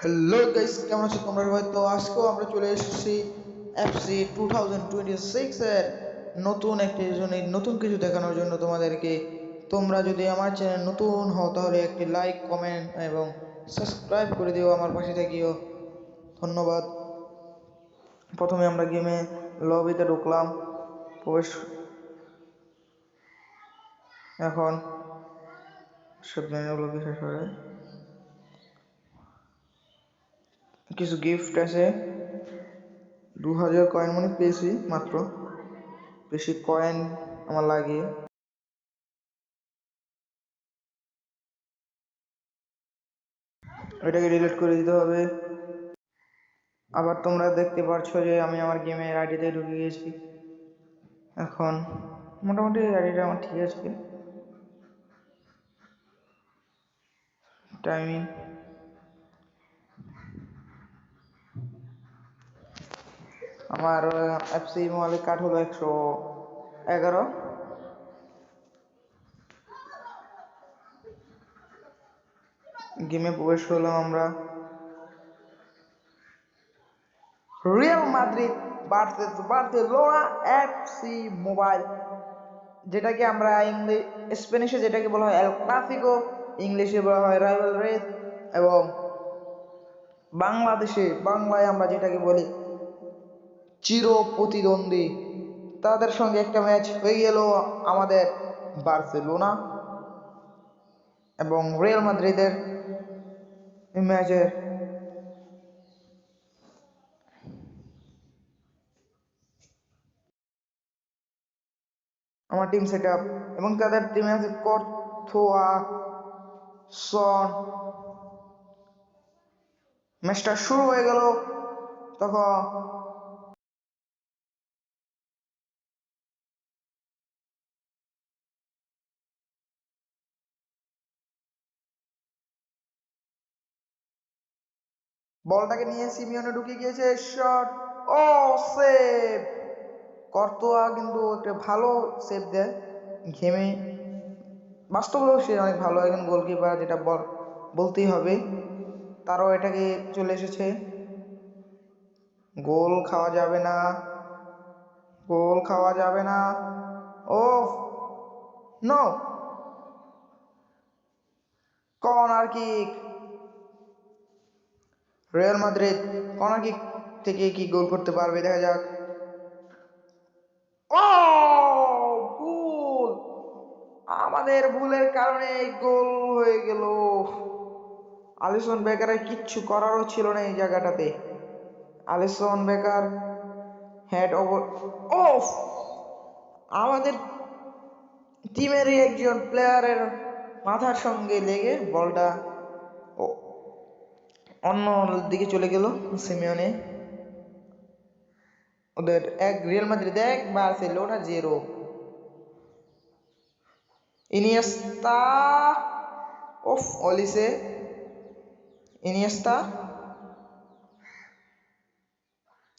Hello guys, কেমন আছো তোমরা সবাই? তো আজকেও আমরা চলে এসেছি এফসি 2026 এর নতুন একটি নতুন কিছু দেখানোর জন্য তোমাদেরকে। তোমরা যদি আমার চ্যানেল নতুন হও তাহলে একটি লাইক, কমেন্ট এবং সাবস্ক্রাইব করে দিও, আমার পাশে থাকিও। ধন্যবাদ। প্রথমে আমরা গেমে লবিতে ঢুকলাম, প্রবেশ। এখন সব মেনুগুলোকে শেষ করে কিছু গিফট আছে। 2000 কয়েন মনে পেয়েছি মাত্র, বেশি কয়েন আমার লাগে। এটাকে ডিলিট করে দিতে হবে। আবার তোমরা দেখতে পারছো যে আমি আমার গেমের আইডিতে ঢুকে গেছি। এখন মোটামুটি আইডিটা আমার ঠিক আছে। টাইমিং আমার এফসি মোবাইলের কার্ড হলো 111। গেমে প্রবেশ করলাম আমরা। Real Madrid versus Barcelona FC mobile, যেটাকে আমরা স্প্যানিশে যেটাকে বলা হয় এল ক্লাসিকো, ইংলিশে বলা হয় রাইভাল রেস, এবং বাংলায় আমরা যেটাকে বলি চির প্রতিদ্বন্দ্বী। তাদের সঙ্গে একটা ম্যাচ হয়ে গেল আমাদের বার্সেলোনা এবং রিয়াল মাদ্রিদের ম্যাচে। আমার টিম সেট আপ, এবং তাদের টিমে আছে কর্থোয়া, সন। ম্যাচটা শুরু হয়ে গেল তখন বলটাকে নিয়ে সিমিওনে ঢুকে গিয়েছে, শট, ও সেভ। কর্তোয়া কিন্তু একটা ভালো সেভ দেয় ঘেমে। বাস্তবেও সে অনেক ভালো একজন গোলকিপার, যেটা বলতেই হবে। তারও এটাকে চলে এসেছে। গোল খাওয়া যাবে না, গোল খাওয়া যাবে না। ও no, corner kick. Real Madrid corner kick থেকে কি গোল করতে পারবে, দেখা যাক। ও ভুল, আমাদের ভুলের কারণে গোল হয়ে গেল। আলিসন বেকারের কিচ্ছু করারও ছিল না এই জায়গাটাতে। Alisson Becker head over, of, আমাদের টিমেরই একজন প্লেয়ারের মাথার সঙ্গে লেগে বলটা অন্য দিকে চলে গেল। সিমিওনে ওদের রিয়াল মাদ্রিদ 1, বার্সেলোনা 0। ইনিয়েস্তা, ওফ, অলিসে, ইনিয়েস্তা,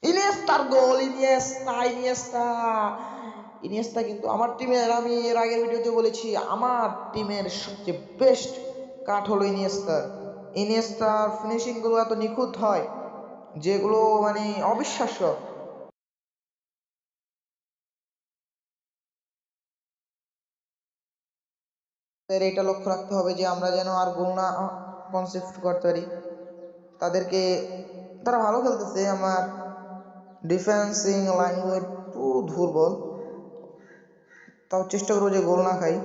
ইনিয়েস্তার গোল, ইনিয়েস্তা। ইনিয়েস্তা কিন্তু আমার টিমের, আমি এর আগের ভিডিওতে বলেছি আমার টিমের সবচেয়ে বেস্ট কাঠ হলো ইনিয়েস্তা। ইনিয়েস্তার ফিনিশিং গুলো এত নিখুঁত হয় যেগুলো মানে অবিশ্বাস্য। এটা লক্ষ্য রাখতে হবে যে আমরা যেন আর গোল না কনসেপ্ট করতে পারি তাদেরকে। তারা ভালো খেলতেছে, আমার ডিফেন্সিং লাইনগুলো একটু দুর্বল, তাও চেষ্টা করবো যে গোল না খাই।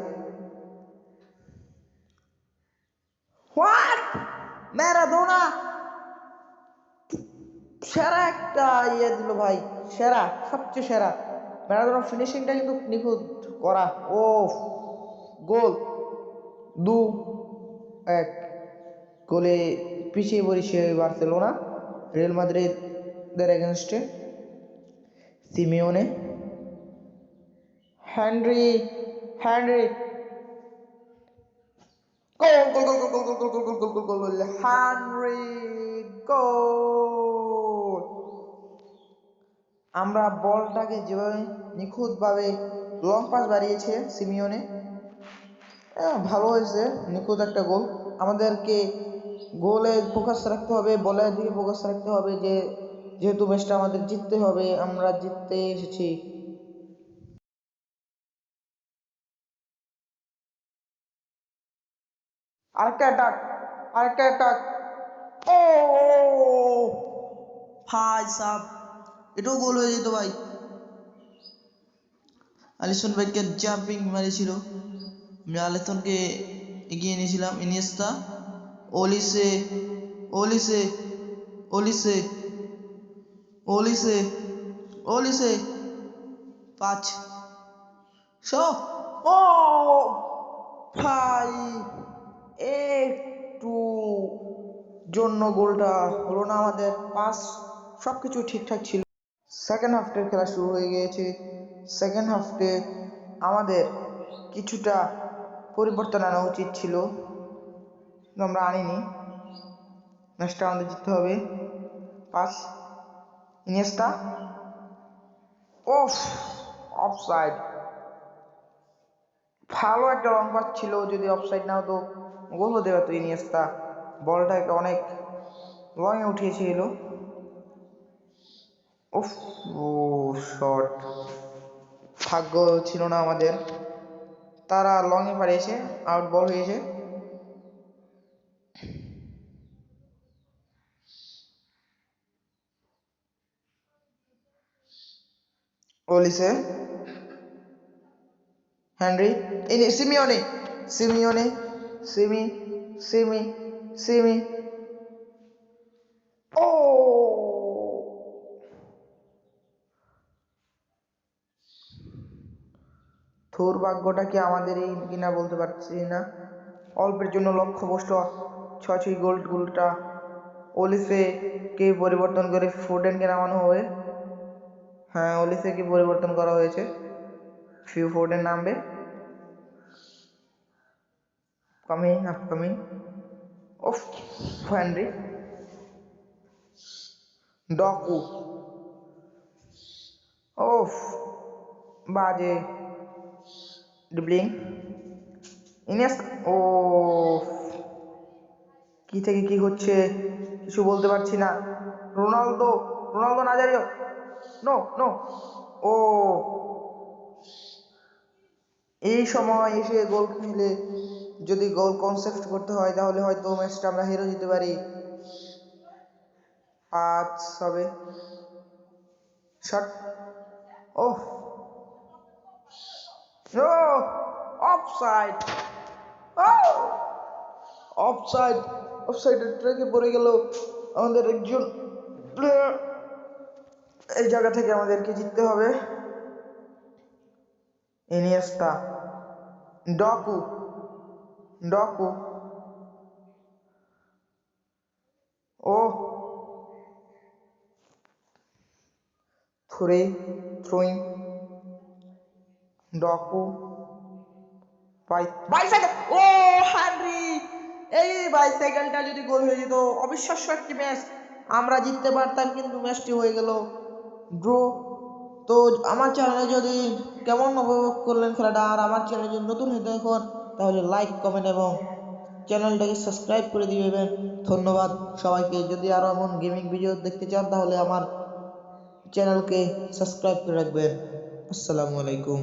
হোয়াট, ম্যারাডোনা সেরা একটা দিল ভাই, সেরা, সবচেয়ে সেরা। ম্যারাডোনার ফিনিশিংটা কিন্তু নিখুঁত করা। ও গোল, 2-1 গোলে পিছিয়ে পড়েছে বার্সেলোনা রিয়াল মাদ্রিদের এগেনস্টে। সিমিওনে, হ্যানরি, হ্যানরি, গোল গোল গোল গোল গোল গোল গোল গোল গোল গোল গোল গোল, হ্যানরি, গোল। আমরা বলটাকে যেভাবে নিখুঁতভাবে লং পাস বাড়িয়েছে সিমিওনে, ভালো হয়েছে, নিখুঁত একটা গোল। আমাদেরকে গোলে ফোকাস রাখতে হবে, বলের দিকে ফোকাস রাখতে হবে, যেহেতু ম্যাচটা আমাদের জিততে হবে, আমরা জিততে এসেছি। আরেকটা অ্যাটাক, আরেকটা অ্যাটাক। ও ভাই সাব, এটাও গোল হয়ে যেত ভাই। আলিসন ভাইকে জাম্পিং মারিছিল, আমি আলিসনকে এগিয়ে নিয়েছিলাম। Iniesta, Olise, Olise, Olise, Olise, Olise, 5 ও ভাই, একটু জন্য গোলটা হলো না আমাদের। পাস সবকিছু ঠিকঠাক ছিল। সেকেন্ড হাফের খেলা শুরু হয়ে গিয়েছে। সেকেন্ড হাফে আমাদের কিছুটা পরিবর্তন আনা উচিত ছিল, কিন্তু আমরা আনিনি। ম্যাচটা আমাদের জিততে হবে। পাস, ইনিয়েস্তা, ওফ, অফসাইড। ভালো একটা লং পাস ছিল, যদি অফসাইড না হতো গোল হতে পারতো। ইনিয়েস্তা বলটাকে অনেক লংয়ে উঠিয়েছিল। উফ, ও শট, ভাগ্য ছিল না আমাদের, তারা লংয়ে পাঠিয়েছে, আউট বল হয়েছে। Olise, Henry, Simeone, Simeone, Simi, Simi, Simi, ও দুর্ভাগ্যটা কি আমাদেরই কিনা বলতে পারছি না। অল্পের জন্য লক্ষ্যভ্রষ্ট ছয় গোলটা। ওলিসে কে পরিবর্তন করে ফোর্ডেনকে নামানো হবে। হ্যাঁ, ওলিসে কে পরিবর্তন করা হয়েছে, ফোর্ডেন নামবে। কামিং, আপকামিং, ওফ, হেনরি, ডকু, ওফ, বাজে ড্রিবলিং, ইনিয়েস্তা, ও কি থেকে কি হচ্ছে কিছু বলতে পারছি না। Ronaldo, Ronaldo Nazario, no no, ও এই সময় এসে গোল খেলে যদি গোল কনসেপ্ট করতে হয় তাহলে হয়তো ম্যাচটা আমরা হেরে যেতে পারি। 5 হবে shot, oh no, offside, offside, অফসাইডের ট্র্যাকে পড়ে গেল আমাদের একজন প্লেয়ার। এই জায়গা থেকে আমাদেরকে জিততে হবে। ইনিয়েস্তা, ডকু, ডকু, ও থ্রোয়িং, ডকু, বাইসাইকেল, ও হেনরি, এই বাইসাইকেলটা যদি গোল হয়ে যেত, অবিশ্বাস্য একটি ম্যাচ, আমরা জিততে পারতাম, কিন্তু ম্যাচটি হয়ে গেল ড্র। তো আমার চ্যানেলে যদি কেমন উপভোগ করলেন খেলাটা, আর আমার চ্যানেলে যদি নতুন হয়ে থাকেন তাহলে লাইক, কমেন্ট এবং চ্যানেলটাকে সাবস্ক্রাইব করে দিবেন। ধন্যবাদ সবাইকে। যদি আরও এমন গেমিং ভিডিও দেখতে চান তাহলে আমার চ্যানেলকে সাবস্ক্রাইব করে রাখবেন। আসসালামু আলাইকুম।